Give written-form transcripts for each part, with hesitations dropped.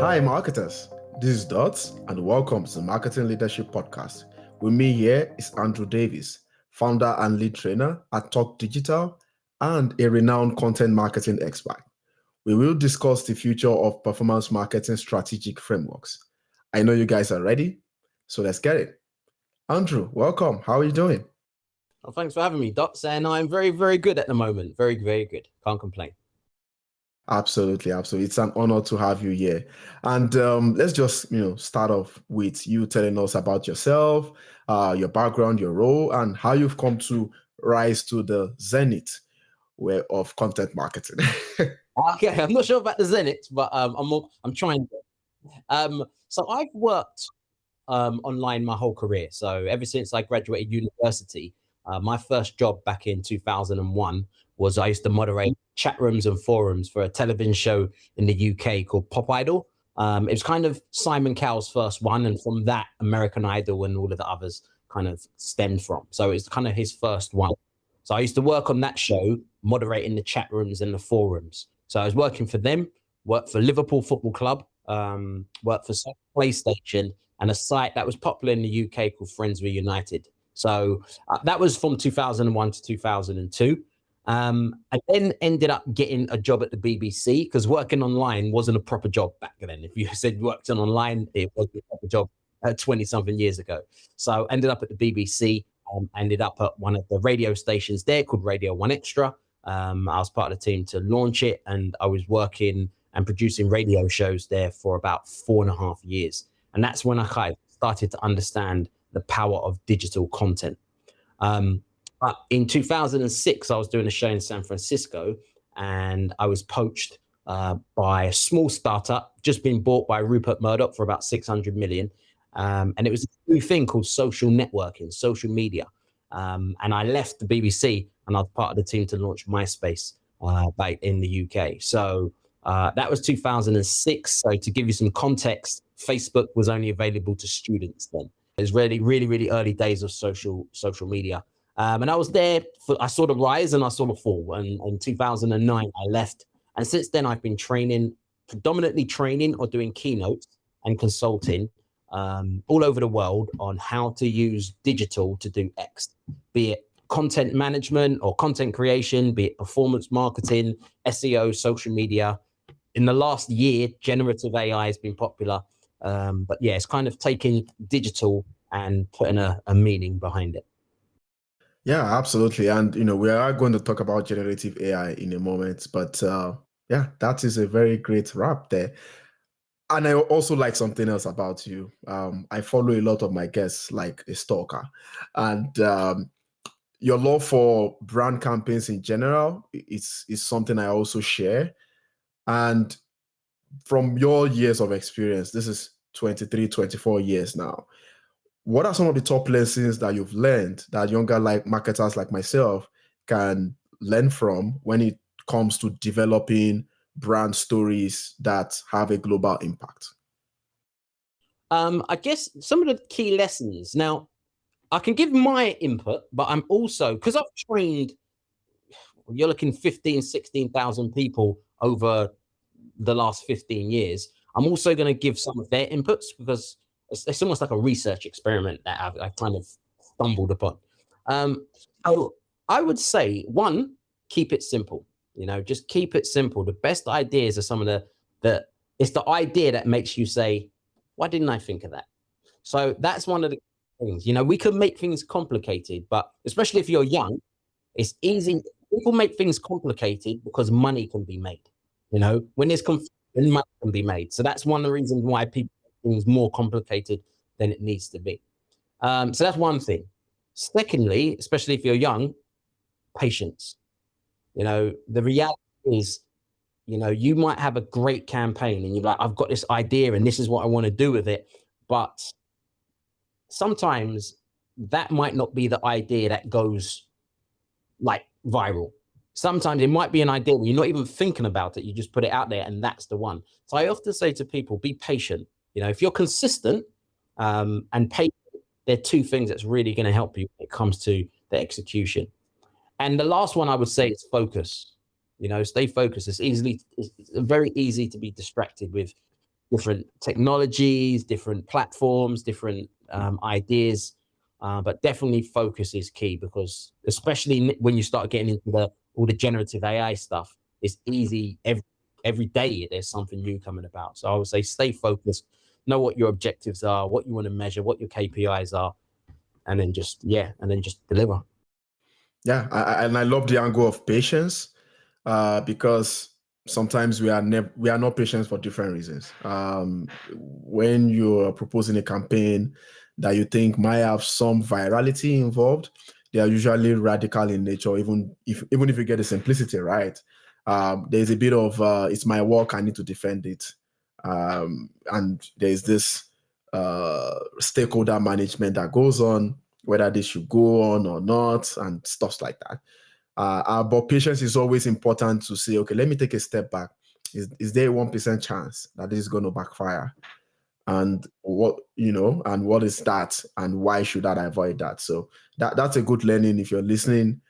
Hi, marketers. This is Dots, and welcome to the Marketing Leadership Podcast. With me here is Andrew Davis, founder and lead trainer at Talk Digital and a renowned content marketing expert. We will discuss the future of performance marketing strategic frameworks. I know you guys are ready, so let's get it. Andrew, welcome. How are you doing? Well, thanks for having me, Dots, and I'm very, very good at the moment. Very, very good. Can't complain. Absolutely. It's an honor to have you here. And let's just, start off with you telling us about yourself, your background, your role, and how you've come to rise to the zenith of content marketing. Okay, I'm not sure about the zenith, but I'm trying. So I've worked online my whole career. So ever since I graduated university, my first job back in 2001 was I used to moderate chat rooms and forums for a television show in the UK called Pop Idol. It was kind of Simon Cowell's first one, and from that, American Idol and all of the others kind of stemmed from. So it's kind of his first one. So I used to work on that show, moderating the chat rooms and the forums. So I was working for them, worked for Liverpool Football Club, worked for PlayStation, and a site that was popular in the UK called Friends Were United. So that was from 2001 to 2002. I then ended up getting a job at the BBC because working online wasn't a proper job back then. If you said worked on online, it wasn't a proper job 20 something years ago. So ended up at the BBC, ended up at one of the radio stations there called Radio 1 Extra. I was part of the team to launch it, and I was working and producing radio shows there for about 4.5 years. And that's when I kind of started to understand the power of digital content. But in 2006, I was doing a show in San Francisco, and I was poached by a small startup, just been bought by Rupert Murdoch for about 600 million. And it was a new thing called social networking, social media. And I left the BBC, and I was part of the team to launch MySpace back in the UK. So that was 2006. So to give you some context, Facebook was only available to students then. It was really, really, really early days of social media. And I was there, I saw the rise and I saw the fall. And in 2009, I left. And since then, I've been predominantly training or doing keynotes and consulting all over the world on how to use digital to do X, be it content management or content creation, be it performance marketing, SEO, social media. In the last year, generative AI has been popular. But yeah, it's kind of taking digital and putting a meaning behind it. Yeah, absolutely. And, we are going to talk about generative AI in a moment, but yeah, that is a very great wrap there. And I also like something else about you. I follow a lot of my guests like a stalker, and your love for brand campaigns in general is something I also share. And from your years of experience, this is 23, 24 years now. What are some of the top lessons that you've learned that younger marketers like myself can learn from when it comes to developing brand stories that have a global impact? I guess some of the key lessons. Now, I can give my input, but I'm also, because I've trained, you're looking 15, 16,000 people over the last 15 years. I'm also going to give some of their inputs because it's almost like a research experiment that I've kind of stumbled upon. So I would say, one, keep it simple. Just keep it simple. The best ideas are some of it's the idea that makes you say, why didn't I think of that? So that's one of the things. We could make things complicated, but especially if you're young, it's easy. People make things complicated because money can be made. When there's confusion, money can be made. So that's one of the reasons why people make things more complicated than it needs to be. So that's one thing. Secondly, especially if you're young, patience. The reality is, you might have a great campaign and you're like, I've got this idea and this is what I want to do with it. But sometimes that might not be the idea that goes like viral. Sometimes it might be an idea where you're not even thinking about it. You just put it out there and that's the one. So I often say to people, be patient. If you're consistent and patient, there are two things that's really going to help you when it comes to the execution. And the last one I would say is focus. Stay focused. It's very easy to be distracted with different technologies, different platforms, different ideas. But definitely focus is key, because especially when you start getting into all the generative AI stuff, it's easy. Every day there's something new coming about. So I would say stay focused, know what your objectives are, what you want to measure, what your KPIs are, and then just deliver. Yeah, and I love the angle of patience, because sometimes we are not patient for different reasons. When you're proposing a campaign that you think might have some virality involved, they are usually radical in nature. Even if you get the simplicity right, there's a bit of it's my work, I need to defend it, and there's this stakeholder management that goes on, whether this should go on or not, and stuff like that. But patience is always important to say, okay, let me take a step back. Is there a 1% chance that this is going to backfire? And what is that? And why should I avoid that? So that's a good learning if you're listening.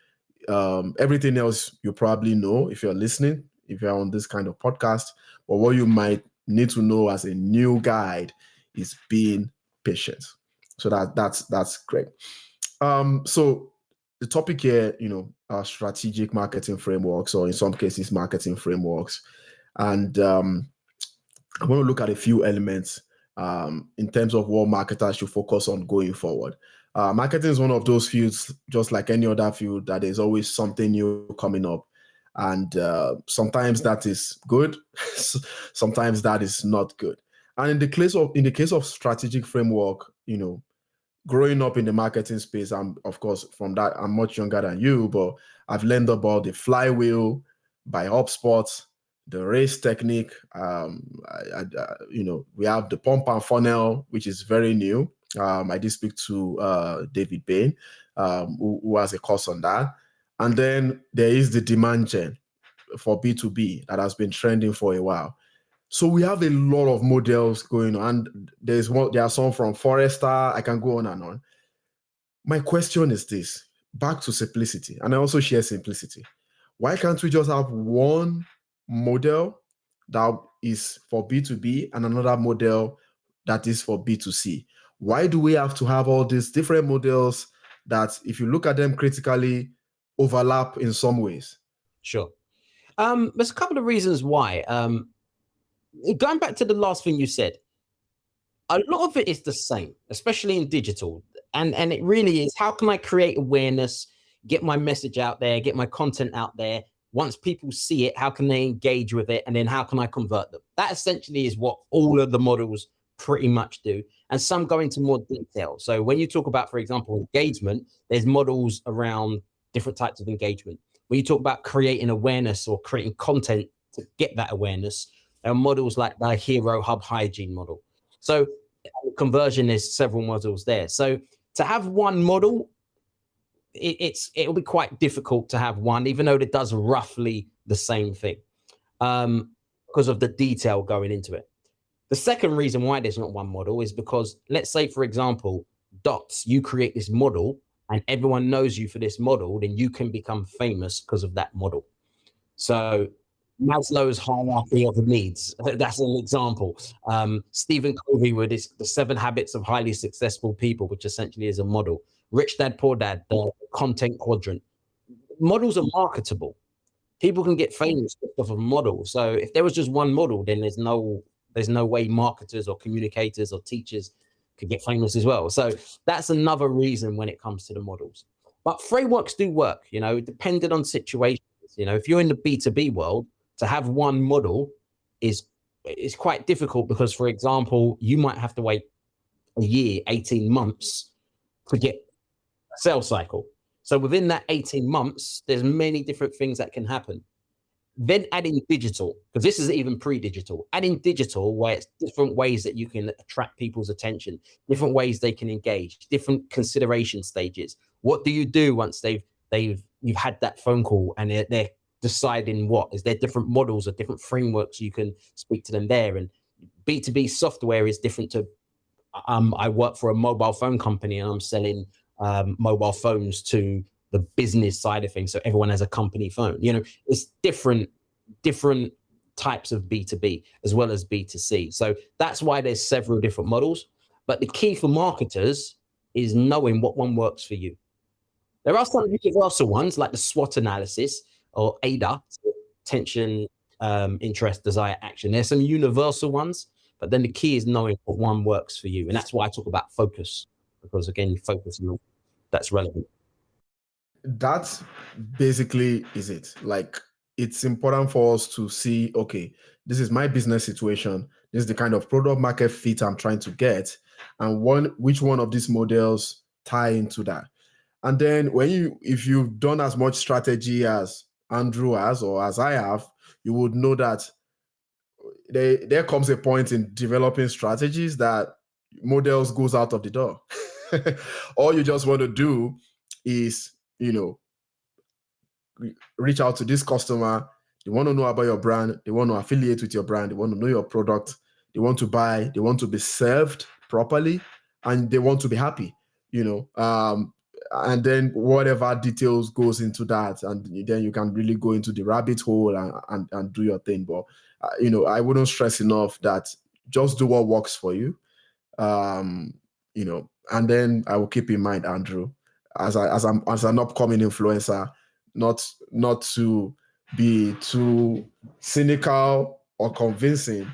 Everything else you probably know if you're listening, if you're on this kind of podcast. But what you might need to know as a new guide is being patient. So that's great. So the topic here, are strategic marketing frameworks, or in some cases, marketing frameworks. And I want to look at a few elements in terms of what marketers should focus on going forward. Marketing is one of those fields, just like any other field, that there's always something new coming up. And sometimes that is good, sometimes that is not good. And in the case of strategic framework, growing up in the marketing space, of course, from that, I'm much younger than you, but I've learned about the flywheel by HubSpot, the race technique. We have the pump and funnel, which is very new. I did speak to David Bain, who has a course on that. And then there is the demand gen for B2B that has been trending for a while. So we have a lot of models going on. And there are some from Forrester. I can go on and on. My question is this: back to simplicity, and I also share simplicity. Why can't we just have one model that is for B2B and another model that is for B2C? Why do we have to have all these different models that, if you look at them critically, overlap in some ways? Sure. There's a couple of reasons why. Going back to the last thing you said, a lot of it is the same, especially in digital. And it really is, how can I create awareness, get my message out there, get my content out there? Once people see it, how can they engage with it? And then how can I convert them? That essentially is what all of the models pretty much do. And some go into more detail. So when you talk about, for example, engagement, there's models around different types of engagement. When you talk about creating awareness or creating content to get that awareness, there are models like the Hero Hub Hygiene model. So conversion is several models there. So to have one model, it'll be quite difficult to have one, even though it does roughly the same thing, because of the detail going into it. The second reason why there's not one model is because, let's say, for example, Dots, you create this model and everyone knows you for this model, then you can become famous because of that model. So Maslow's hierarchy of needs, that's an example. Stephen Covey with the 7 Habits of Highly Successful People, which essentially is a model. Rich Dad, Poor Dad, the content quadrant. Models are marketable. People can get famous off of a model. So if there was just one model, then there's no way marketers or communicators or teachers could get famous as well. So that's another reason when it comes to the models. But frameworks do work, depending on situations. If you're in the B2B world, to have one model is quite difficult because, for example, you might have to wait a year, 18 months to get a sales cycle. So within that 18 months, there's many different things that can happen. Then adding digital, because this is even pre-digital, adding digital where it's different ways that you can attract people's attention, different ways they can engage, different consideration stages. What do you do once you've had that phone call and they're deciding what? Is there different models or different frameworks you can speak to them there? And B2B software is different to, I work for a mobile phone company and I'm selling mobile phones to the business side of things. So everyone has a company phone. It's different types of B2B as well as B2C. So that's why there's several different models. But the key for marketers is knowing what one works for you. There are some universal ones like the SWOT analysis or ADA, attention, interest, desire, action. There's some universal ones, but then the key is knowing what one works for you. And that's why I talk about focus, because again, you focus on that's relevant. That basically is it. Like, it's important for us to see, okay, this is my business situation. This is the kind of product market fit I'm trying to get. And which one of these models tie into that. And then if you've done as much strategy as Andrew has, or as I have, you would know that there comes a point in developing strategies that models goes out of the door. All you just want to do is, reach out to this customer. They want to know about your brand. They want to affiliate with your brand. They want to know your product. They want to buy. They want to be served properly, and they want to be happy. And then whatever details goes into that, and then you can really go into the rabbit hole and do your thing. But I wouldn't stress enough that just do what works for you. And then I will keep in mind, Andrew, as an upcoming influencer, not to be too cynical or convincing,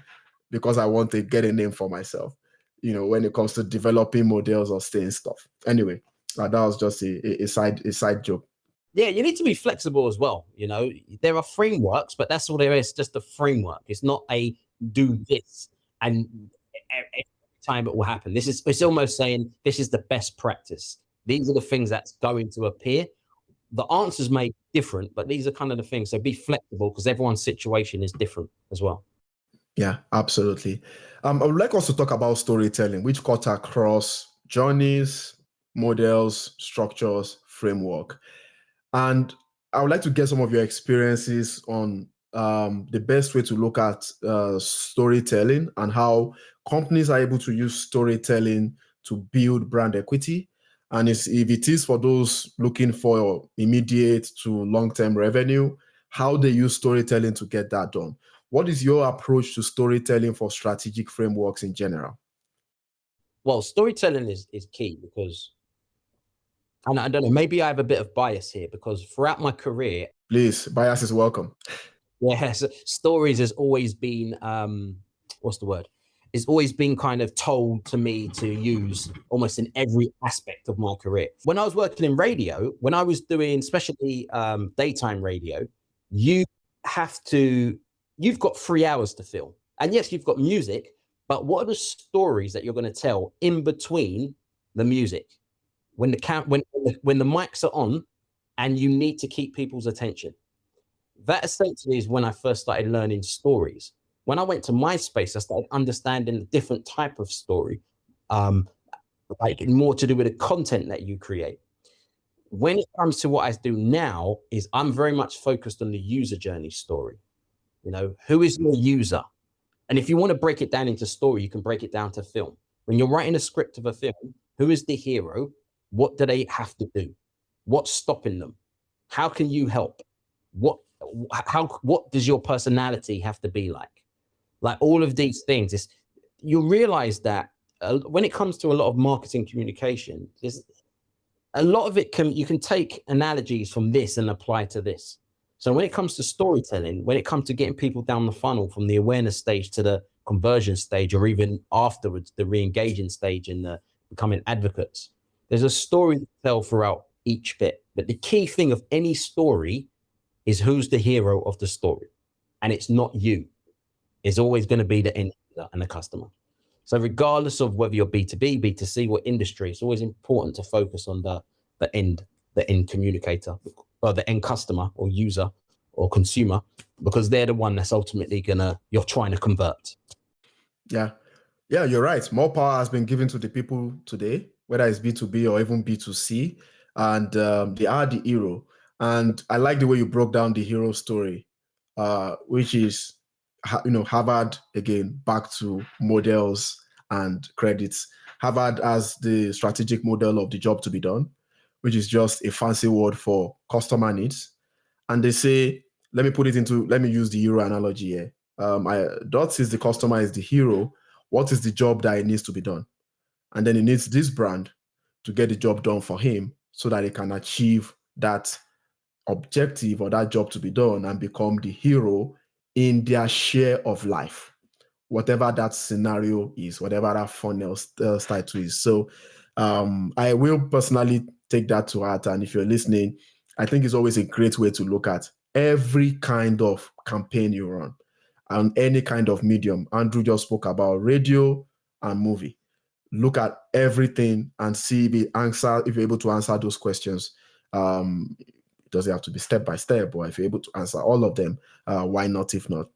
because I want to get a name for myself, when it comes to developing models or saying stuff. Anyway, that was just a side joke. Yeah, you need to be flexible as well. There are frameworks, but that's all there is, just a framework. It's not a do this and every time it will happen. It's almost saying this is the best practice. These are the things that's going to appear. The answers may be different, but these are kind of the things. So be flexible, because everyone's situation is different as well. Yeah, absolutely. I would like us to talk about storytelling, which cuts across journeys, models, structures, framework. And I would like to get some of your experiences on the best way to look at storytelling and how companies are able to use storytelling to build brand equity. And if it is for those looking for immediate to long-term revenue, how they use storytelling to get that done. What is your approach to storytelling for strategic frameworks in general? Well, storytelling is key, because, and I don't know, maybe I have a bit of bias here, because throughout my career, Please, bias is welcome. yes, stories has always been, what's the word? It's always been kind of told to me to use almost in every aspect of my career. When I was working in radio, when I was doing especially daytime radio, you've got 3 hours to fill. And yes, you've got music, but what are the stories that you're going to tell in between the music? When the mics are on and you need to keep people's attention. That essentially is when I first started learning stories. When I went to MySpace, I started understanding a different type of story, like more to do with the content that you create. When it comes to what I do now, is I'm very much focused on the user journey story. Who is your user? And if you want to break it down into story, you can break it down to film. When you're writing a script of a film, who is the hero? What do they have to do? What's stopping them? How can you help? What does your personality have to be like? Like all of these things, you realize that when it comes to a lot of marketing communication, there's a lot of it you can take analogies from this and apply to this. So when it comes to storytelling, when it comes to getting people down the funnel from the awareness stage to the conversion stage, or even afterwards, the re-engaging stage and the becoming advocates, there's a story to tell throughout each bit. But the key thing of any story is who's the hero of the story. And it's not you. It's always going to be the end user and the customer. So regardless of whether you're B2B, B2C, or industry, it's always important to focus on the end communicator, or the end customer or user or consumer, because they're the one that's ultimately you're trying to convert. Yeah, you're right. More power has been given to the people today, whether it's B2B or even B2C, and they are the hero. And I like the way you broke down the hero story, which is, Harvard, again, back to models and credits. Harvard as the strategic model of the job to be done, which is just a fancy word for customer needs. And they say, let me use the hero analogy here. Dots is the customer is the hero. What is the job that it needs to be done? And then he needs this brand to get the job done for him so that he can achieve that objective or that job to be done and become the hero in their share of life, whatever that scenario is, whatever that funnel title is. So I will personally take that to heart. And if you're listening, I think it's always a great way to look at every kind of campaign you run on any kind of medium. Andrew just spoke about radio and movie. Look at everything and see if you're able to answer those questions. It doesn't have to be step by step, but if you're able to answer all of them, why not? If not,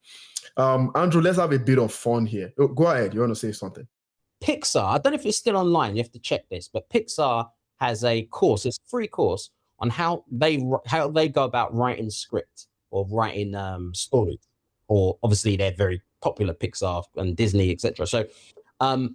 Andrew, let's have a bit of fun here. Go ahead. You want to say something? Pixar, I don't know if it's still online. You have to check this, but Pixar has a course. It's a free course on how they go about writing script or writing stories. Or obviously they're very popular, Pixar and Disney, etc. So a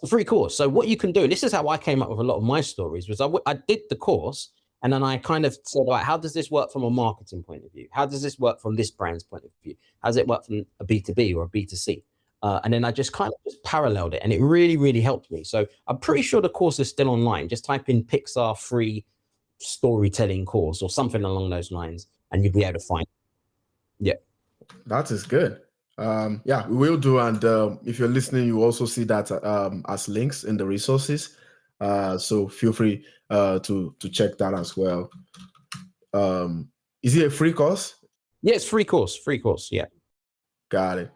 free course. So what you can do, and this is how I came up with a lot of my stories, was I did the course and then I kind of said, all right, how does this work from a marketing point of view? How does this work from this brand's point of view? How does it work from a B2B or a B2C? And then I just kind of just paralleled it, and it really, really helped me. So I'm pretty sure the course is still online. Just type in Pixar free storytelling course or something along those lines, and you'll be able to find it. Yeah. That is good. Yeah, we will do. And if you're listening, you also see that as links in the resources. So feel free to check that as well. Is it a free course? Yeah, it's free course. Free course. Yeah. Got it.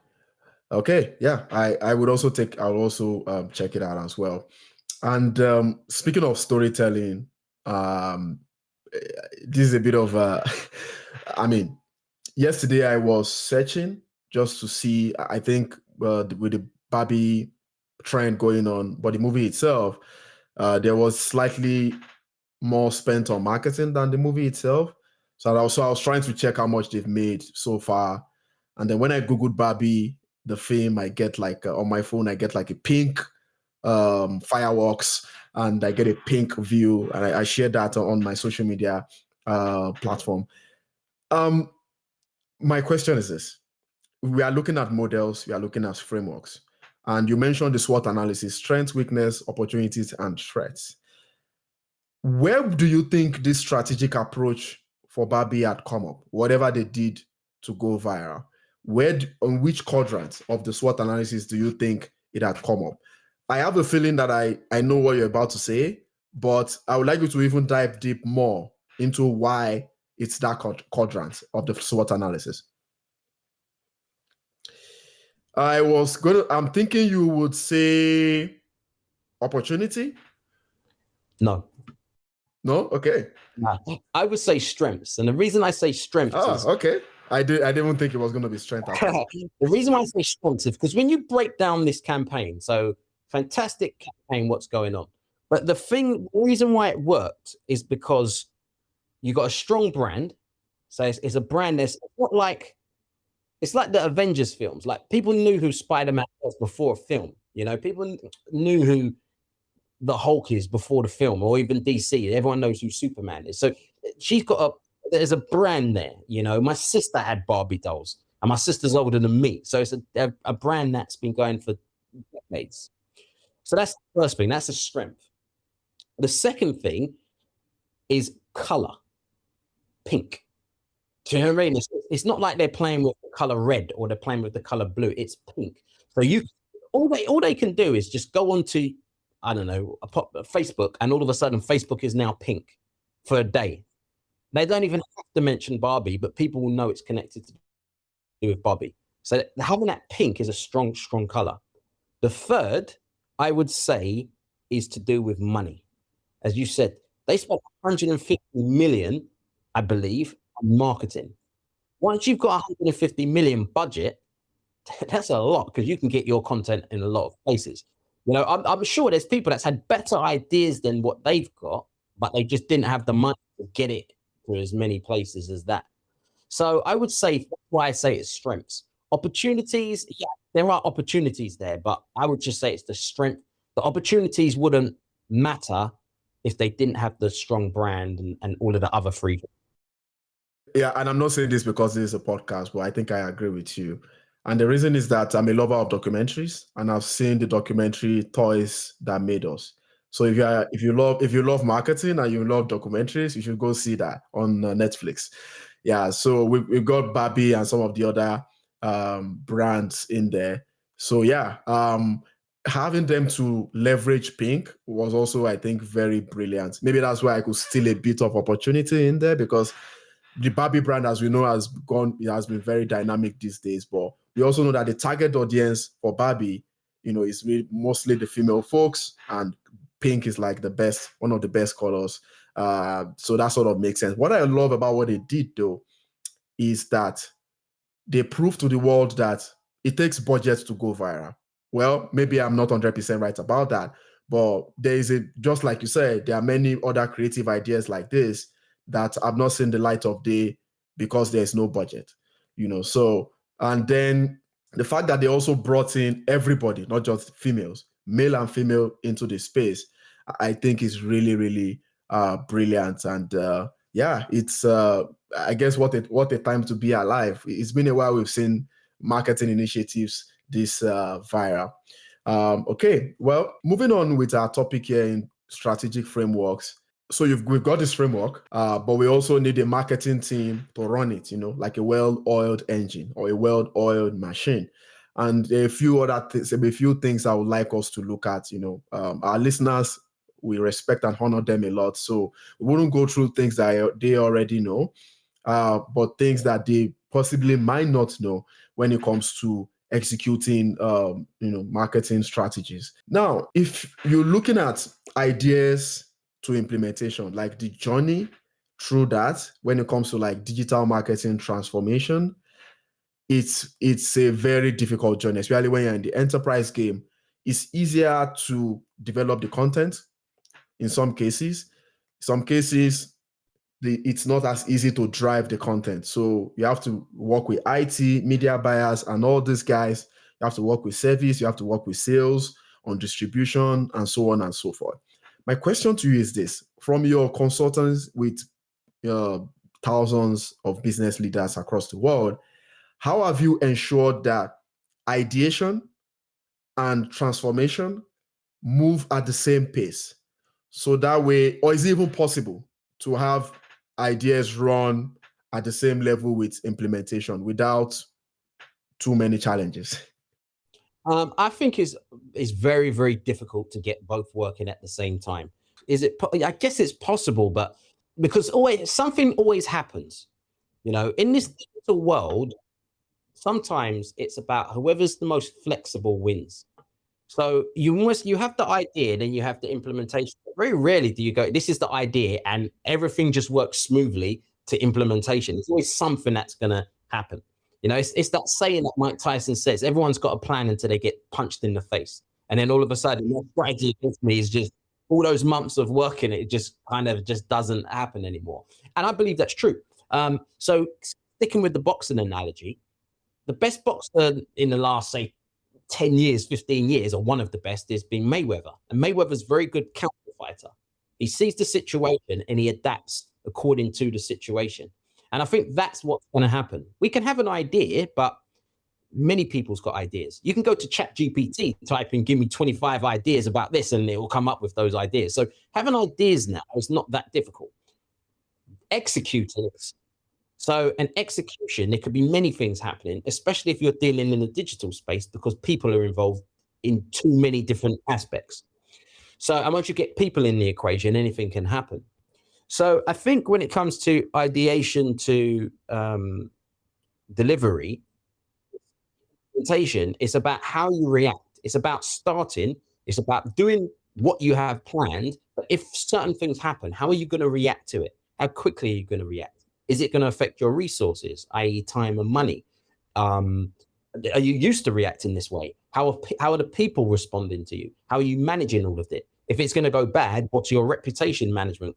Okay. Yeah, I would also I'll also check it out as well. And speaking of storytelling, this is a bit of I mean, yesterday I was searching just to see, I think with the Barbie trend going on, but the movie itself, there was slightly more spent on marketing than the movie itself. So I was trying to check how much they've made so far. And then when I Googled Barbie, the film, I get like on my phone, I get like a pink fireworks, and I get a pink view, and I share that on my social media platform. My question is this. We are looking at models, we are looking at frameworks. And you mentioned the SWOT analysis: strengths, weakness, opportunities, and threats. Where do you think this strategic approach for Barbie had come up, whatever they did to go viral? On which quadrant of the SWOT analysis do you think it had come up? I have a feeling that I know what you're about to say, but I would like you to even dive deep more into why it's that quadrant of the SWOT analysis. I'm thinking you would say opportunity. No. No? Okay. I would say strengths. And the reason I say strengths is... okay. I didn't even think it was going to be strength. The reason why I say strengths is because when you break down this campaign, so fantastic campaign, what's going on. But the reason why it worked is because you got a strong brand. So it's a brand that's not like, it's like the Avengers films. Like people knew who Spider-Man was before a film. You know, people knew who the Hulk is before the film, or even DC. Everyone knows who Superman is. So there's a brand there. You know, my sister had Barbie dolls, and my sister's older than me. So it's a brand that's been going for decades. So that's the first thing. That's a strength. The second thing is color, pink. Do you know what I mean? It's not like they're playing with the color red or they're playing with the color blue. It's pink. So all they can do is just go onto, I don't know, Facebook, and all of a sudden Facebook is now pink for a day. They don't even have to mention Barbie, but people will know it's connected to do with Barbie. So having that pink is a strong, strong color. The third, I would say, is to do with money. As you said, they spent 150 million, I believe, on marketing. Once you've got 150 million budget, that's a lot, because you can get your content in a lot of places. You know, I'm sure there's people that's had better ideas than what they've got, but they just didn't have the money to get it to as many places as that. So I would say, that's why I say it's strengths. Opportunities, yeah, there are opportunities there, but I would just say it's the strength. The opportunities wouldn't matter if they didn't have the strong brand and all of the other three. Yeah, and I'm not saying this because this is a podcast, but I think I agree with you. And the reason is that I'm a lover of documentaries, and I've seen the documentary Toys That Made Us. So if you love marketing and you love documentaries, you should go see that on Netflix. Yeah, so we've got Barbie and some of the other brands in there. So yeah, having them to leverage Pink was also, I think, very brilliant. Maybe that's why I could steal a bit of opportunity in there, because the Barbie brand, as we know, it has been very dynamic these days. But we also know that the target audience for Barbie, is really mostly the female folks, and pink is like one of the best colors. So that sort of makes sense. What I love about what they did, though, is that they proved to the world that it takes budget to go viral. Well, maybe I'm not 100% right about that, but just like you said, there are many other creative ideas like this that have not seen the light of day because there's no budget, So, and then the fact that they also brought in everybody, not just females, male and female, into the space, I think is really, really brilliant. And yeah, it's I guess what a time to be alive. It's been a while we've seen marketing initiatives this viral. Okay, well, moving on with our topic here in strategic frameworks. So we've got this framework, but we also need a marketing team to run it, like a well-oiled engine or a well-oiled machine. And a few other things, a few things I would like us to look at. Our listeners, we respect and honor them a lot, so we wouldn't go through things that they already know, but things that they possibly might not know when it comes to executing marketing strategies. Now, if you're looking at ideas to implementation, like the journey through that, when it comes to like digital marketing transformation, it's a very difficult journey, especially when you're in the enterprise game. It's easier to develop the content in some cases. Some cases, it's not as easy to drive the content. So you have to work with IT, media buyers, and all these guys. You have to work with service, you have to work with sales, on distribution, and so on and so forth. My question to you is this: from your consultants with thousands of business leaders across the world, how have you ensured that ideation and transformation move at the same pace? So that way, or is it even possible to have ideas run at the same level with implementation without too many challenges? I think it's very, very difficult to get both working at the same time. I guess it's possible, but because something always happens. In this digital world, sometimes it's about whoever's the most flexible wins. So you have the idea, then you have the implementation. Very rarely do you go, this is the idea, and everything just works smoothly to implementation. There's always something that's gonna happen. It's that saying that Mike Tyson says, everyone's got a plan until they get punched in the face. And then all of a sudden, your strategy against me is just all those months of working, it just kind of just doesn't happen anymore. And I believe that's true. So sticking with the boxing analogy, the best boxer in the last, say, 10 years, 15 years, or one of the best, is being Mayweather. And Mayweather's a very good counter fighter. He sees the situation and he adapts according to the situation. And I think that's what's going to happen. We can have an idea, but many people's got ideas. You can go to ChatGPT, type in, give me 25 ideas about this, and it will come up with those ideas. So having ideas now is not that difficult. Executing it. So an execution, there could be many things happening, especially if you're dealing in the digital space, because people are involved in too many different aspects. So and once you get people in the equation, anything can happen. So I think when it comes to ideation to delivery, presentation, it's about how you react. It's about starting. It's about doing what you have planned. But if certain things happen, how are you going to react to it? How quickly are you going to react? Is it going to affect your resources, i.e., time and money? Are you used to reacting this way? How are the people responding to you? How are you managing all of it? If it's going to go bad, what's your reputation management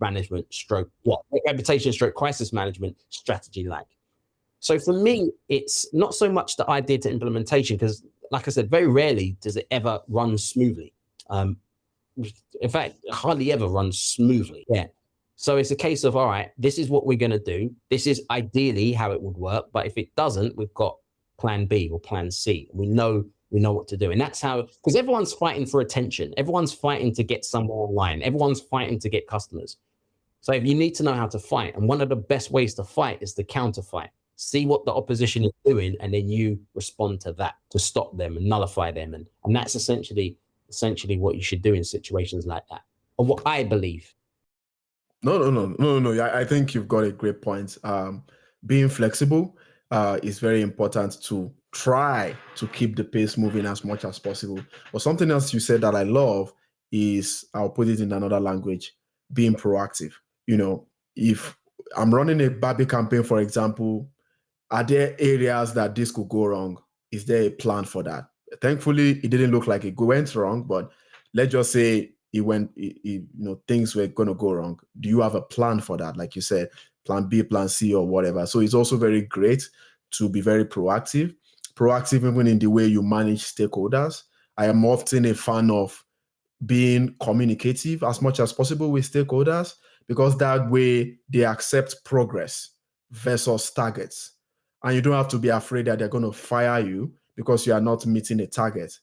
reputation stroke crisis management strategy like? So for me, it's not so much the idea to implementation, because like I said, very rarely does it ever run smoothly. In fact, hardly ever runs smoothly. Yeah. So it's a case of, all right, this is what we're going to do. This is ideally how it would work. But if it doesn't, we've got plan B or plan C. We know what to do. And that's how, because everyone's fighting for attention. Everyone's fighting to get somewhere online. Everyone's fighting to get customers. So if you need to know how to fight, and one of the best ways to fight is to counter fight. See what the opposition is doing, and then you respond to that to stop them and nullify them. And that's essentially what you should do in situations like that, or what I believe. No. I think you've got a great point. Being flexible is very important to try to keep the pace moving as much as possible. But something else you said that I love is, I'll put it in another language, being proactive. If I'm running a Barbie campaign, for example, are there areas that this could go wrong? Is there a plan for that? Thankfully, it didn't look like it went wrong, but let's just say things were going to go wrong. Do you have a plan for that? Like you said, plan B, plan C, or whatever. So it's also very great to be very proactive even in the way you manage stakeholders. I am often a fan of being communicative as much as possible with stakeholders, because that way they accept progress versus targets. And you don't have to be afraid that they're going to fire you because you are not meeting a target,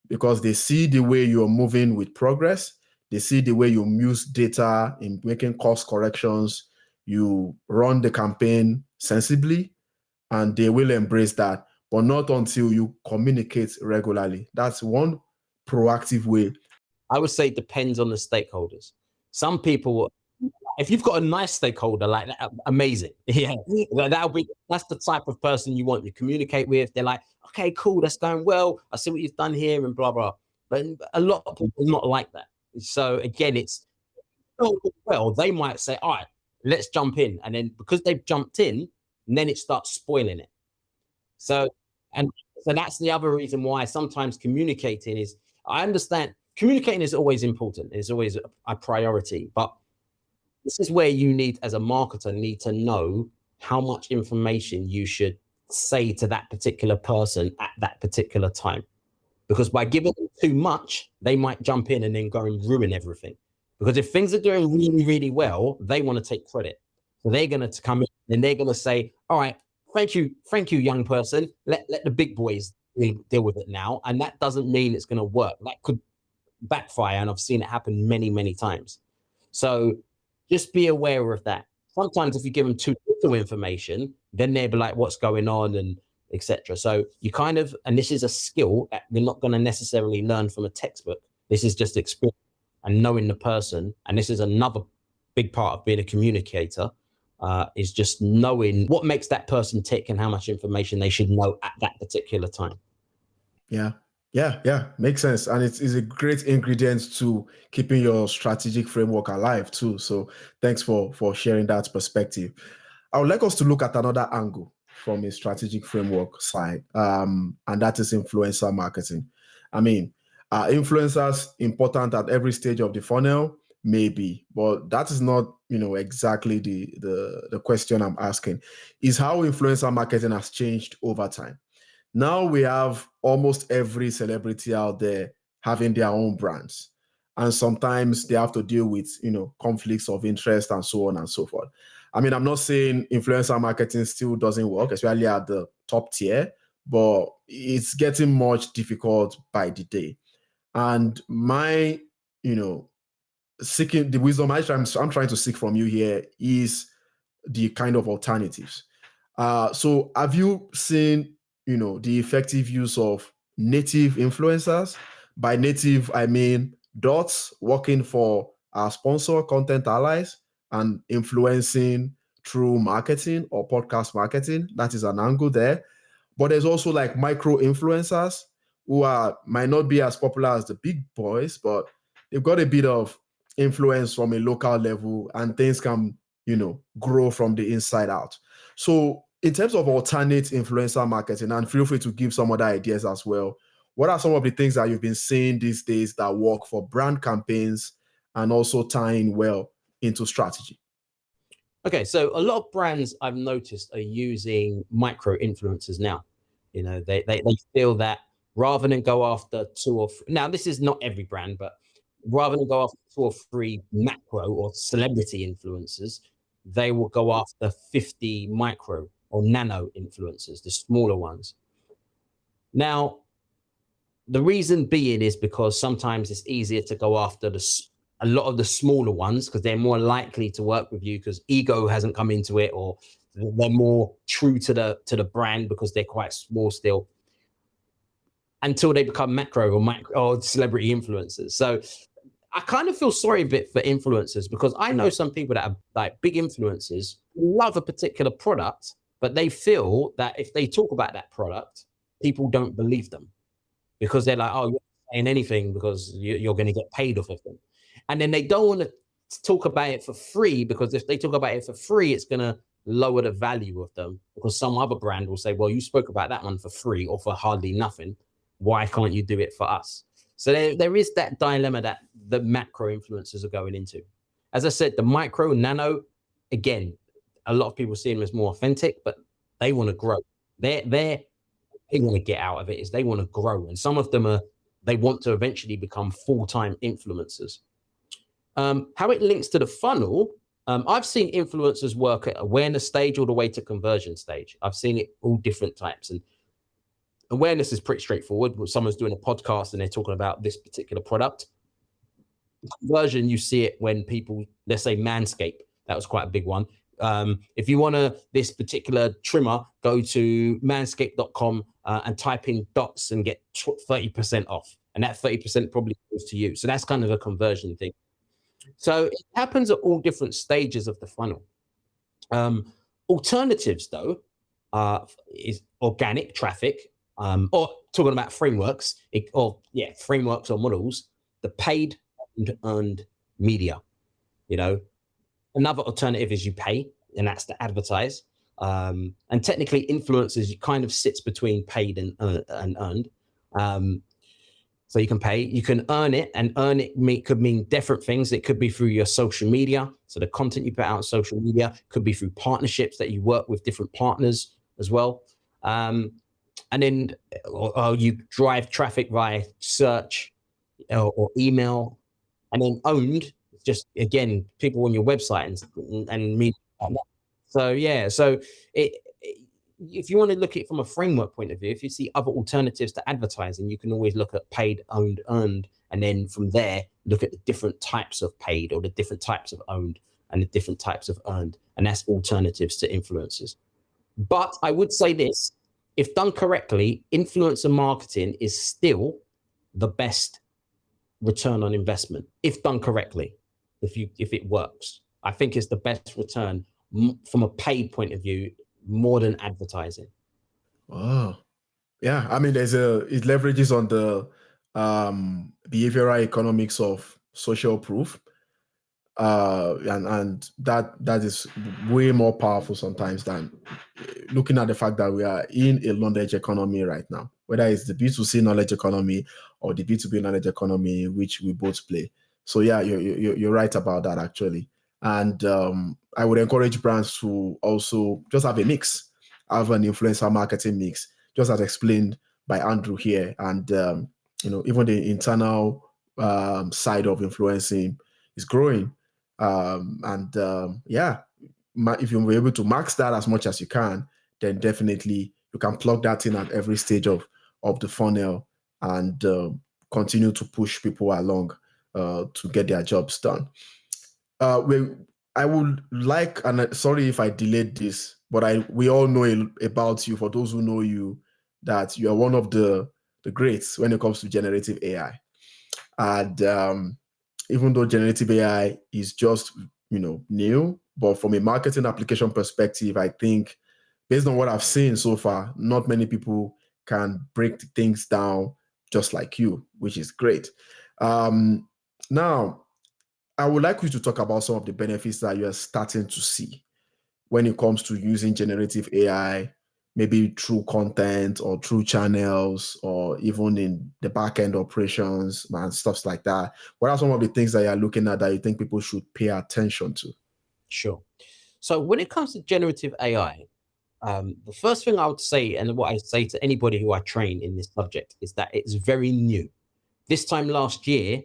because they see the way you're moving with progress. They see the way you use data in making course corrections. You run the campaign sensibly, and they will embrace that, but not until you communicate regularly. That's one proactive way. I would say it depends on the stakeholders. Some people, if you've got a nice stakeholder like that, amazing. Yeah, that's the type of person you want to communicate with. They're like, okay, cool, that's going well. I see what you've done here and blah, blah. But a lot of people are not like that. So again, it's, well, they might say, all right, let's jump in. And then because they've jumped in, and then it starts spoiling it. So that's the other reason why sometimes communicating is, I understand communicating is always important. It's always a priority, but this is where you need, as a marketer, need to know how much information you should say to that particular person at that particular time. Because by giving them too much, they might jump in and then go and ruin everything. Because if things are doing really, really well, they want to take credit. So they're going to come in and they're going to say, all right, thank you, young person. Let the big boys deal with it now. And that doesn't mean it's going to work. That could backfire. And I've seen it happen many, many times. So just be aware of that. Sometimes if you give them too little information, then they'll be like, what's going on, and etc. So you kind of, and this is a skill that you're not going to necessarily learn from a textbook. This is just experience and knowing the person. And this is another big part of being a communicator, is just knowing what makes that person tick and how much information they should know at that particular time. Yeah, makes sense. And it's a great ingredient to keeping your strategic framework alive too. So thanks for sharing that perspective. I would like us to look at another angle from a strategic framework side, and that is influencer marketing. I mean, are influencers important at every stage of the funnel? Maybe, but that is not, exactly the question I'm asking. Is how influencer marketing has changed over time. Now we have almost every celebrity out there having their own brands. And sometimes they have to deal with, conflicts of interest and so on and so forth. I mean, I'm not saying influencer marketing still doesn't work, especially at the top tier, but it's getting much difficult by the day. And my, seeking the wisdom I'm trying to seek from you here is the kind of alternatives. So have you seen, the effective use of native influencers? By native, I mean Dots working for our sponsor, Content Allies, and influencing through marketing or podcast marketing. That is an angle there. But there's also like micro influencers who might not be as popular as the big boys, but they've got a bit of influence from a local level, and things can, grow from the inside out. So in terms of alternate influencer marketing, and feel free to give some other ideas as well, what are some of the things that you've been seeing these days that work for brand campaigns and also tying well into strategy? Okay, so a lot of brands I've noticed are using micro influencers now. They feel that rather than go after now this is not every brand, but rather than go after 2 or 3 macro or celebrity influencers, they will go after 50 micro or nano influencers, the smaller ones. Now, the reason being is because sometimes it's easier to go after a lot of the smaller ones because they're more likely to work with you because ego hasn't come into it, or they're more true to the brand because they're quite small still, until they become macro or celebrity influencers. So I kind of feel sorry a bit for influencers because I know some people that are like big influencers love a particular product, but they feel that if they talk about that product, people don't believe them because they're like, oh, you're not saying anything because you're going to get paid off of them. And then they don't want to talk about it for free because if they talk about it for free, it's going to lower the value of them because some other brand will say, well, you spoke about that one for free or for hardly nothing. Why can't you do it for us? So there is that dilemma that the macro influencers are going into. As I said, the micro, nano, again, a lot of people see them as more authentic, but they want to grow. They want to get out of it is they want to grow. And some of them they want to eventually become full-time influencers. How it links to the funnel, I've seen influencers work at awareness stage all the way to conversion stage. I've seen it all different types. And awareness is pretty straightforward. When someone's doing a podcast and they're talking about this particular product. Conversion, you see it when people, let's say Manscaped, that was quite a big one. If you want this particular trimmer, go to manscaped.com and type in dots and get 30% off. And that 30% probably goes to you. So that's kind of a conversion thing. So it happens at all different stages of the funnel. Alternatives, though, is organic traffic, or talking about frameworks, frameworks or models, the paid and earned media. Another alternative is you pay, and that's to advertise. And technically, influencers kind of sits between paid and earned. So you can pay, you can earn it, and earn it could mean different things. It could be through your social media. So the content you put out on social media could be through partnerships that you work with different partners as well. And then you drive traffic via search or email. And then owned, just again, people on your website and media. So yeah, if you want to look at it from a framework point of view, if you see other alternatives to advertising, you can always look at paid, owned, earned, and then from there, look at the different types of paid or the different types of owned and the different types of earned. And that's alternatives to influencers. But I would say this, if done correctly, influencer marketing is still the best return on investment, if done correctly, if it works. I think it's the best return from a paid point of view, more than advertising. Wow. Yeah, I mean, it leverages on the behavioral economics of social proof, and that is way more powerful sometimes than looking at the fact that we are in a knowledge economy right now, whether it's the B2C knowledge economy or the B2B knowledge economy, which we both play. So yeah, you're right about that actually. And I would encourage brands to also just have a mix, have an influencer marketing mix, just as explained by Andrew here. And even the internal side of influencing is growing. If you're able to max that as much as you can, then definitely you can plug that in at every stage of the funnel and continue to push people along to get their jobs done. I would like, and sorry if I delayed this, but we all know about you, for those who know you, that you are one of the greats when it comes to generative AI. And even though generative AI is just new, but from a marketing application perspective, I think based on what I've seen so far, not many people can break things down just like you, which is great. Now, I would like you to talk about some of the benefits that you are starting to see when it comes to using generative AI, maybe through content or through channels or even in the back-end operations and stuff like that. What are some of the things that you're looking at that you think people should pay attention to? Sure. So when it comes to generative AI, the first thing I would say, and what I say to anybody who I train in this subject, is that it's very new. This time last year,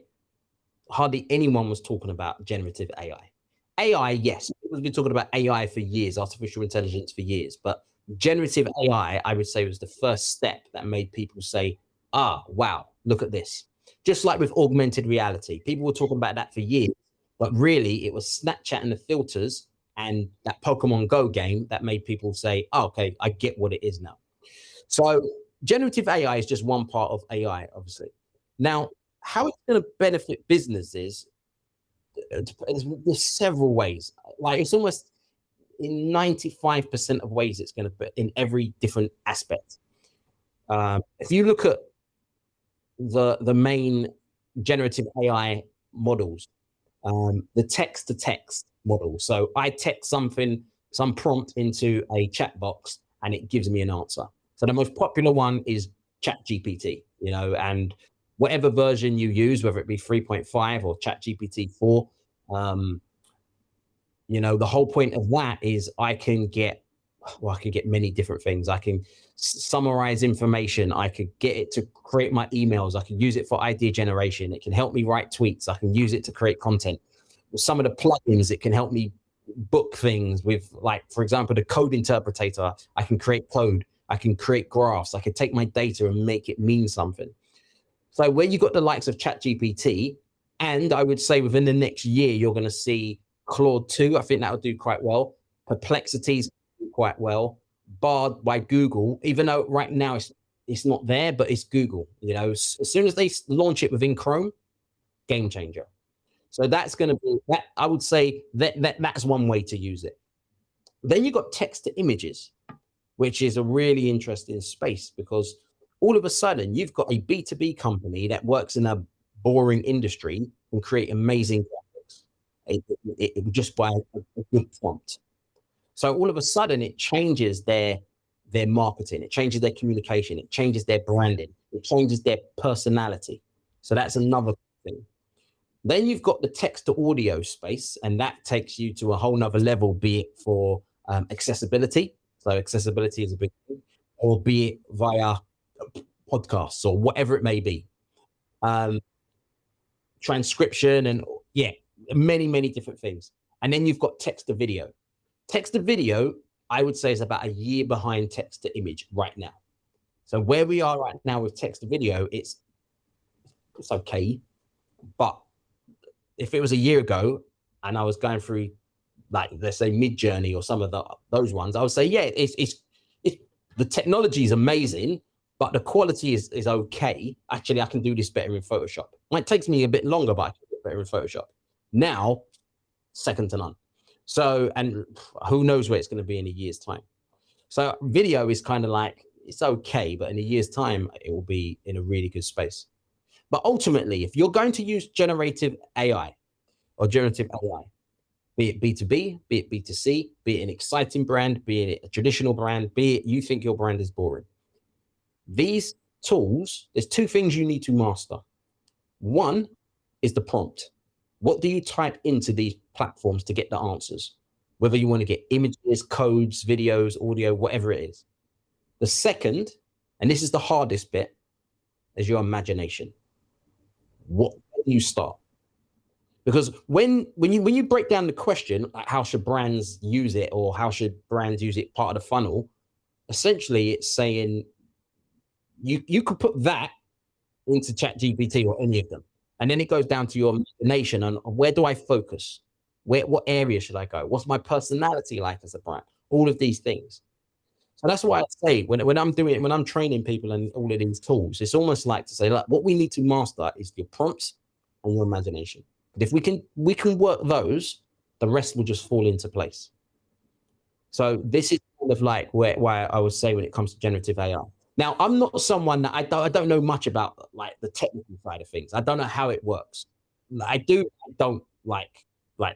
hardly anyone was talking about generative AI. AI, yes, we've been talking about AI for years, artificial intelligence for years, but Generative AI, I would say, was the first step that made people say, ah, wow, look at this. Just like with augmented reality, people were talking about that for years, but really it was Snapchat and the filters and that Pokemon Go game that made people say, oh, okay, I get what it is now. So generative AI is just one part of AI, obviously. Now, how it's going to benefit businesses, there's several ways. Like it's almost in 95% of ways it's going to in every different aspect. If you look at the main generative AI models, the text to text model. So I text some prompt into a chat box and it gives me an answer. So the most popular one is Chat GPT, and whatever version you use, whether it be 3.5 or Chat GPT 4, the whole point of that is I can get many different things. I can summarize information. I could get it to create my emails. I can use it for idea generation. It can help me write tweets. I can use it to create content. With some of the plugins, it can help me book things with, like, for example, the code interpreter. I can create code. I can create graphs. I can take my data and make it mean something. So where you got the likes of ChatGPT, and I would say within the next year, you're going to see Claude 2. I think that will do quite well. Perplexity's do quite well. Bard by Google, even though right now it's not there, but it's Google. As soon as they launch it within Chrome, game changer. So that's going to be that. I would say that's one way to use it. Then you got text to images, which is a really interesting space because all of a sudden you've got a B2B company that works in a boring industry and create amazing graphics just by a good prompt. So all of a sudden it changes their marketing, it changes their communication, it changes their branding, it changes their personality. So that's another thing. Then you've got the text to audio space, and that takes you to a whole nother level, be it for accessibility. So accessibility is a big thing, or be it via podcasts or whatever it may be. Transcription and many, many different things. And then you've got text to video. Text to video, I would say, is about a year behind text to image right now. So where we are right now with text to video, it's okay. But if it was a year ago and I was going through, like, let's say Mid-Journey or some of those ones, I would say, yeah, it's the technology is amazing, but the quality is okay. Actually, I can do this better in Photoshop. It takes me a bit longer, but I can do it better in Photoshop. Now, second to none. So, and who knows where it's going to be in a year's time. So video is kind of like, it's okay, but in a year's time, it will be in a really good space. But ultimately, if you're going to use generative AI or generative AI, be it B2B, be it B2C, be it an exciting brand, be it a traditional brand, be it you think your brand is boring. These tools, there's two things you need to master. One is the prompt. What do you type into these platforms to get the answers? Whether you want to get images, codes, videos, audio, whatever it is. The second, and this is the hardest bit, is your imagination. What do you start? Because when you break down the question, like how should brands use it, or how should brands use it part of the funnel, essentially it's saying you could put that into ChatGPT or any of them. And then it goes down to your imagination and where do I focus? What area should I go? What's my personality like as a brand? All of these things. So that's why I say when I'm training people and all of these tools, it's almost like to say, look, what we need to master is your prompts and your imagination. But if we can work those, the rest will just fall into place. So this is kind of like why I would say when it comes to generative AI. Now, I'm not someone that I don't know much about, like, the technical side of things. I don't know how it works. I don't like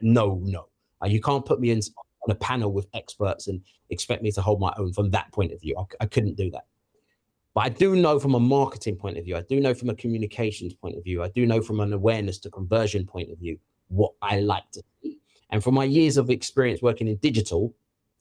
no. You can't put me on a panel with experts and expect me to hold my own from that point of view. I couldn't do that. But I do know from a marketing point of view, I do know from a communications point of view, I do know from an awareness to conversion point of vieu what I like to see. And from my years of experience working in digital,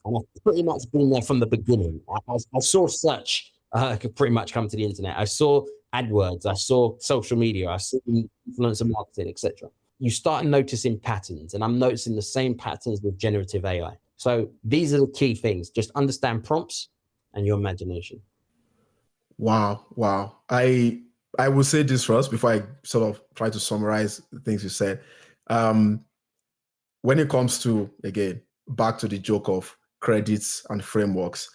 and I've pretty much been there from the beginning. I saw search could pretty much come to the internet. I saw AdWords, I saw social media, I saw influencer marketing, etc. You start noticing patterns, and I'm noticing the same patterns with generative AI. So these are the key things. Just understand prompts, and your imagination. Wow, wow. I will say this first before I sort of try to summarize the things you said. Um, when it comes to, again, back to the joke of credits and frameworks,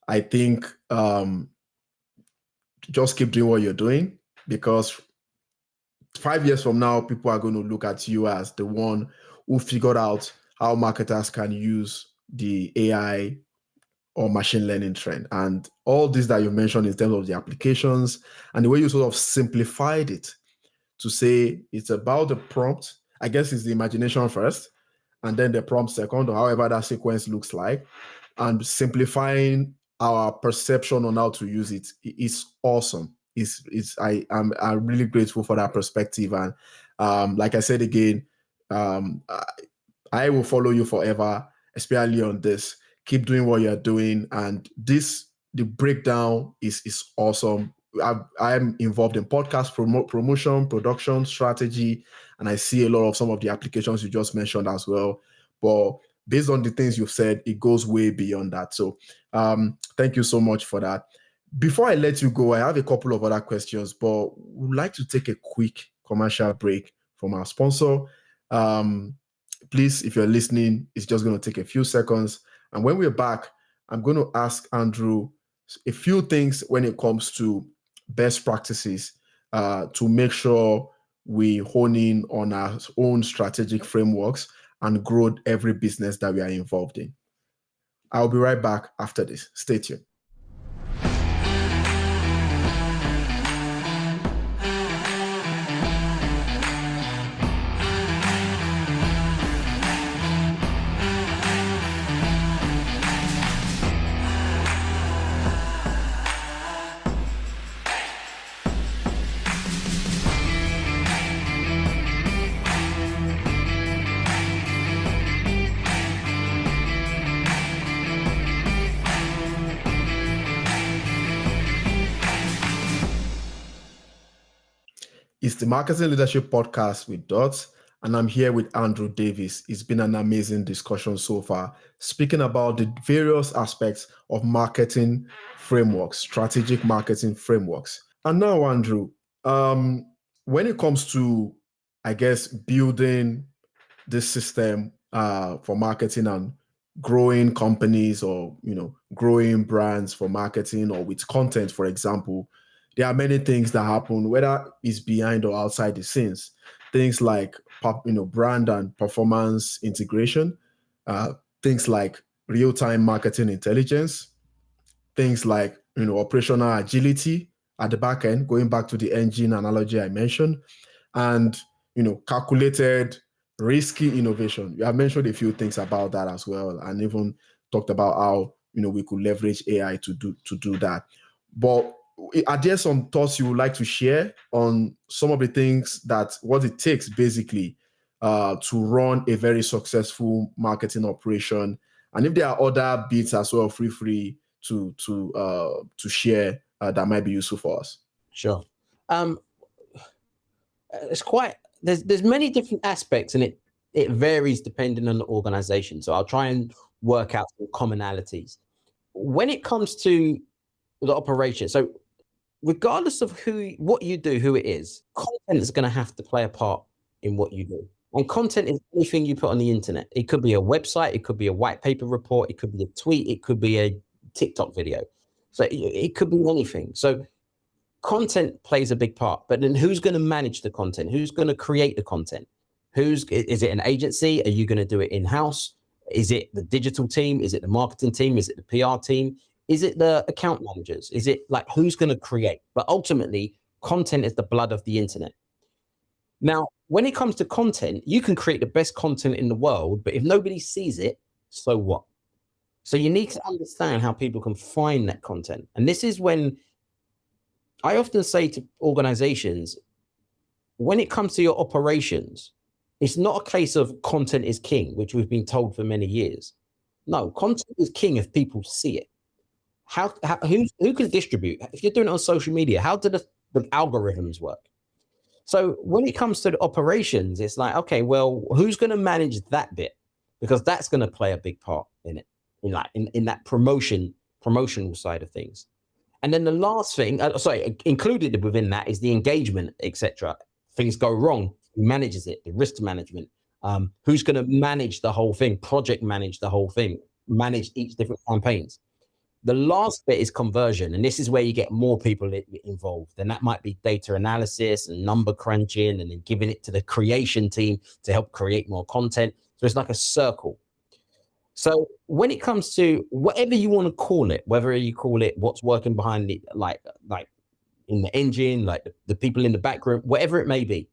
I think just keep doing what you're doing, because 5 years from now, people are going to look at you as the one who figured out how marketers can use the AI or machine learning trend. And all this that you mentioned in terms of the applications and the way you sort of simplified it to say it's about the prompt. I guess it's the imagination first, and then the prompt second, or however that sequence looks like, and simplifying our perception on how to use it is awesome. I'm really grateful for that perspective. And like I said again, um, I will follow you forever, especially on this. Keep doing what you're doing, and the breakdown is awesome. I'm involved in podcast promotion, production, strategy, and I see a lot of some of the applications you just mentioned as well. But based on the things you've said, it goes way beyond that. So thank you so much for that. Before I let you go, I have a couple of other questions, but would like to take a quick commercial break from our sponsor. Please, if you're listening, it's just going to take a few seconds. And when we're back, I'm going to ask Andrew a few things when it comes to best practices to make sure we hone in on our own strategic frameworks and grow every business that we are involved in. I'll be right back after this. Stay tuned. It's the Marketing Leadership Podcast with Dots, and I'm here with Andrew Davis. It's been an amazing discussion so far, speaking about the various aspects of marketing frameworks, strategic marketing frameworks. And now, Andrew, when it comes to, I guess, building this system for marketing and growing companies, or growing brands for marketing, or with content, for example, there are many things that happen, whether it's behind or outside the scenes. Things like brand and performance integration, things like real-time marketing intelligence, things like operational agility at the back end, going back to the engine analogy I mentioned, and calculated risky innovation. You have mentioned a few things about that as well, and even talked about how we could leverage AI to do that. But are there some thoughts you would like to share on some of the things what it takes basically to run a very successful marketing operation? And if there are other bits as well, feel free to share that might be useful for us. Sure. It's quite there's many different aspects, and it varies depending on the organization. So I'll try and work out some commonalities. When it comes to the operation, so regardless of what you do, who it is, content is going to have to play a part in what you do. And content is anything you put on the internet. It could be a website, it could be a white paper report, it could be a tweet, it could be a TikTok video. So it could be anything. So content plays a big part, but then who's going to manage the content? Who's going to create the content? Is it an agency? Are you going to do it in-house? Is it the digital team? Is it the marketing team? Is it the PR team? Is it the account managers? Is it like, who's going to create? But ultimately, content is the blood of the internet. Now, when it comes to content, you can create the best content in the world, but if nobody sees it, so what? So you need to understand how people can find that content. And this is when I often say to organizations, when it comes to your operations, it's not a case of content is king, which we've been told for many years. No, content is king if people see it. Who can distribute? If you're doing it on social media, how do the algorithms work? So when it comes to the operations, it's like, okay, well, who's going to manage that bit? Because that's going to play a big part in it, in that promotion promotional side of things. And then the last thing, included within that is the engagement, etc. Things go wrong, who manages it, the risk management, who's going to manage the whole thing, project manage the whole thing, manage each different campaigns. The last bit is conversion, and this is where you get more people involved. And that might be data analysis and number crunching, and then giving it to the creation team to help create more content. So it's like a circle. So when it comes to whatever you want to call it, whether you call it what's working behind it, like in the engine, like the people in the background, whatever it may be,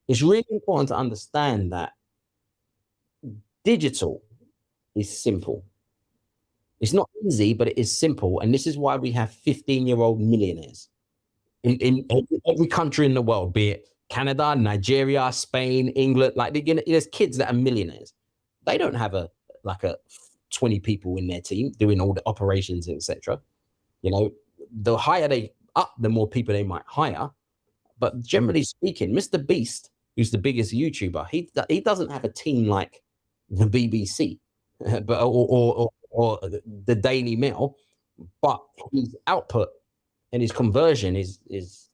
it's really important to understand that digital is simple. It's not easy, but it is simple. And this is why we have 15-year-old millionaires in every country in the world, be it Canada, Nigeria, Spain, England. Like, there's kids that are millionaires. They don't have a 20 people in their team doing all the operations, etc. The higher they up, the more people they might hire. But generally speaking, Mr. Beast, who's the biggest YouTuber, he doesn't have a team like the BBC, but or the Daily Mail, but his output and his conversion is.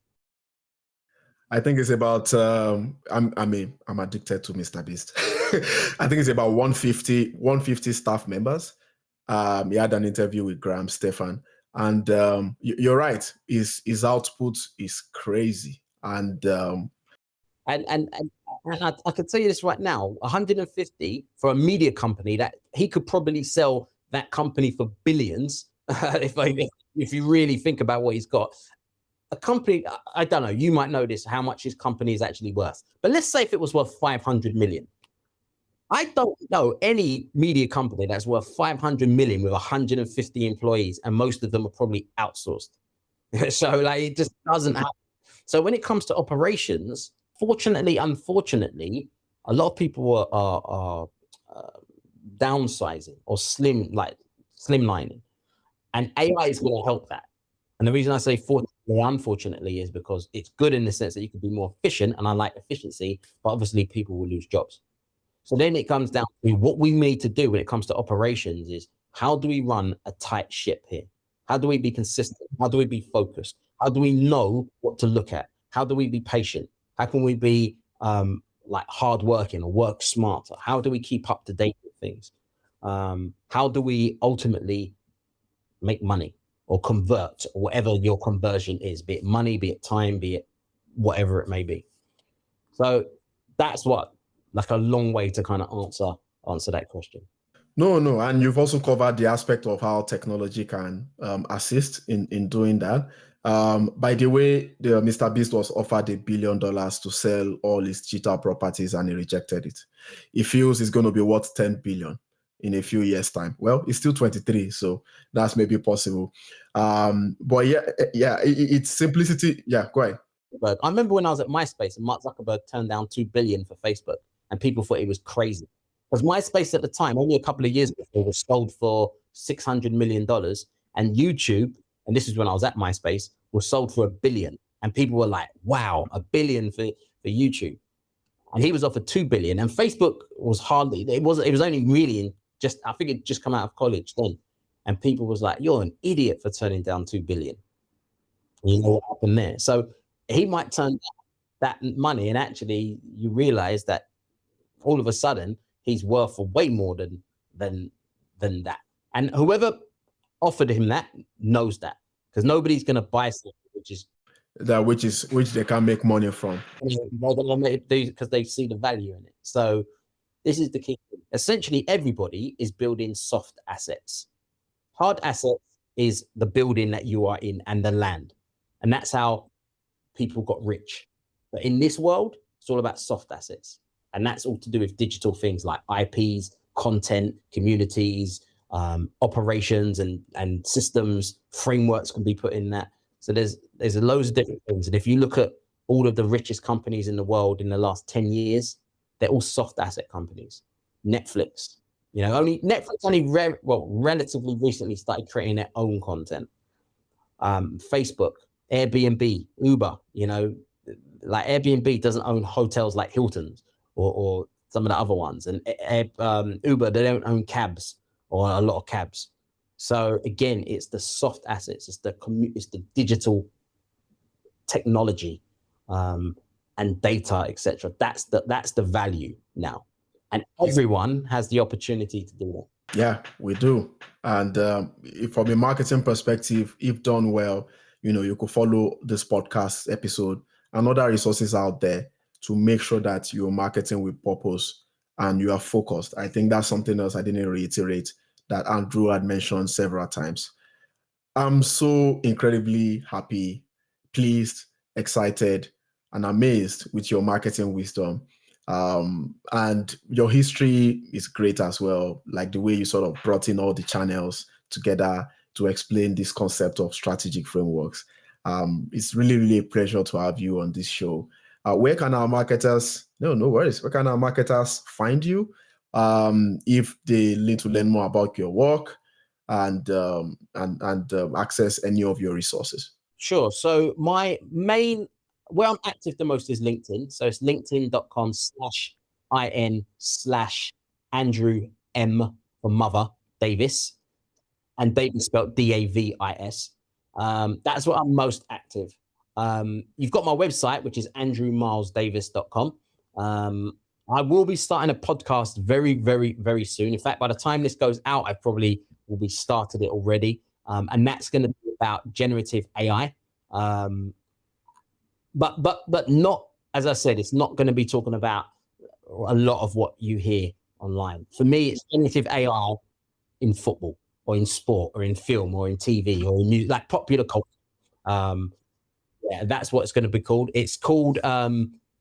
I think it's about. I'm addicted to Mr. Beast. I think it's about 150 staff members. He had an interview with Graham Stephan, and you're right. His output is crazy, and I can tell you this right now: 150 for a media company, that he could probably sell that company for billions if you really think about what he's got. A company, I don't know, you might know this, how much his company is actually worth. But let's say if it was worth 500 million. I don't know any media company that's worth 500 million with 150 employees, and most of them are probably outsourced. So it just doesn't happen. So when it comes to operations, fortunately, unfortunately, a lot of people are downsizing or slimlining, and AI is going to help that. And the reason I say fortunately, unfortunately, is because it's good in the sense that you can be more efficient, and I like efficiency, but obviously people will lose jobs. So then it comes down to what we need to do when it comes to operations is, how do we run a tight ship here? How do we be consistent? How do we be focused? How do we know what to look at? How do we be patient? How can we be hardworking or work smarter? How do we keep up to date with things? How do we ultimately make money or convert, or whatever your conversion is, be it money, be it time, be it whatever it may be? So that's what, a long way to kind of answer that question. No, and you've also covered the aspect of how technology can assist in doing that. By the way, Mr. Beast was offered $1 billion to sell all his digital properties, and he rejected it. He feels it's going to be worth 10 billion in a few years' time. Well, he's still 23, so that's maybe possible. But it's simplicity. Yeah, go ahead. But I remember when I was at MySpace and Mark Zuckerberg turned down $2 billion for Facebook, and people thought he was crazy. Because MySpace at the time, only a couple of years before, was sold for $600 million, and YouTube, and this is when I was at MySpace, was sold for $1 billion. And people were like, wow, $1 billion for YouTube. And he was offered $2 billion. And Facebook was it was only really I think it just come out of college then. And people was like, you're an idiot for turning down $2 billion. You know what happened there? So he might turn that money, and actually you realize that all of a sudden he's worth way more than that. And whoever offered him that knows that, because nobody's going to buy something which they can make money from. Because they see the value in it. So this is the key. Essentially, everybody is building soft assets. Hard assets is the building that you are in and the land. And that's how people got rich. But in this world, it's all about soft assets. And that's all to do with digital things like IPs, content, communities, operations and systems, frameworks can be put in that. So there's loads of different things. And if you look at all of the richest companies in the world in the last 10 years, they're all soft asset companies. Netflix, Netflix relatively recently started creating their own content. Facebook, Airbnb, Uber, like Airbnb doesn't own hotels like Hilton's or some of the other ones. And Uber, they don't own cabs or a lot of cabs. So again, it's the soft assets, it's the digital technology, and data, etc. That's the value now, and everyone has the opportunity to do that. Yeah, we do. And from a marketing perspective, if done well, you could follow this podcast episode and other resources out there to make sure that you're marketing with purpose and you are focused. I think that's something else I didn't reiterate that Andrew had mentioned several times. I'm so incredibly happy, pleased, excited, and amazed with your marketing wisdom. And your history is great as well, like the way you sort of brought in all the channels together to explain this concept of strategic frameworks. It's really, really a pleasure to have you on this show. Where can our marketers, no worries, where can our marketers find you if they need to learn more about your work and access any of your resources? Sure. So my main, where I'm active the most is LinkedIn. So it's linkedin.com/in/Andrew M for mother Davis, and Davis spelled Davis. That's where I'm most active. You've got my website, which is andrewmilesdavis.com. I will be starting a podcast very, very, very soon. In fact, by the time this goes out, I probably will be started it already. And that's going to be about generative AI. But not, as I said, it's not going to be talking about a lot of what you hear online. For me, it's generative AI in football or in sport or in film or in TV or in music, like popular culture. Yeah, that's what it's going to be called. It's called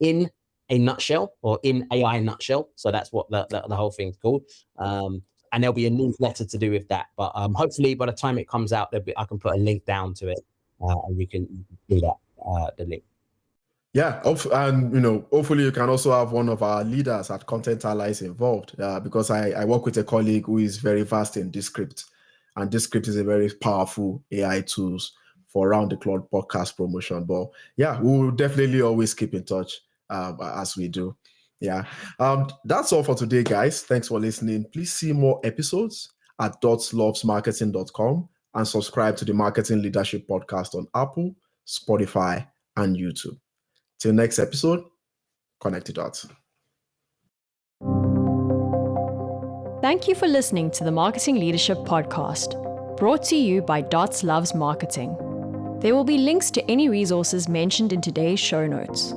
In a Nutshell, or In AI Nutshell. So that's what the whole thing's called. And there'll be a newsletter to do with that. But hopefully by the time it comes out, I can put a link down to it, and you can do that, the link. Yeah, and hopefully you can also have one of our leaders at Content Allies involved, because I work with a colleague who is very vast in Descript, and Descript is a very powerful AI tools for around the clock podcast promotion. But yeah, we'll definitely always keep in touch as we do. Yeah, that's all for today, guys. Thanks for listening. Please see more episodes at dotslovesmarketing.com and subscribe to the Marketing Leadership Podcast on Apple, Spotify, and YouTube. Till next episode, connect the dots. Thank you for listening to the Marketing Leadership Podcast, brought to you by Dots Loves Marketing. There will be links to any resources mentioned in today's show notes.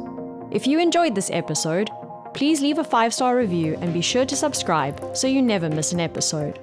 If you enjoyed this episode, please leave a 5-star review and be sure to subscribe so you never miss an episode.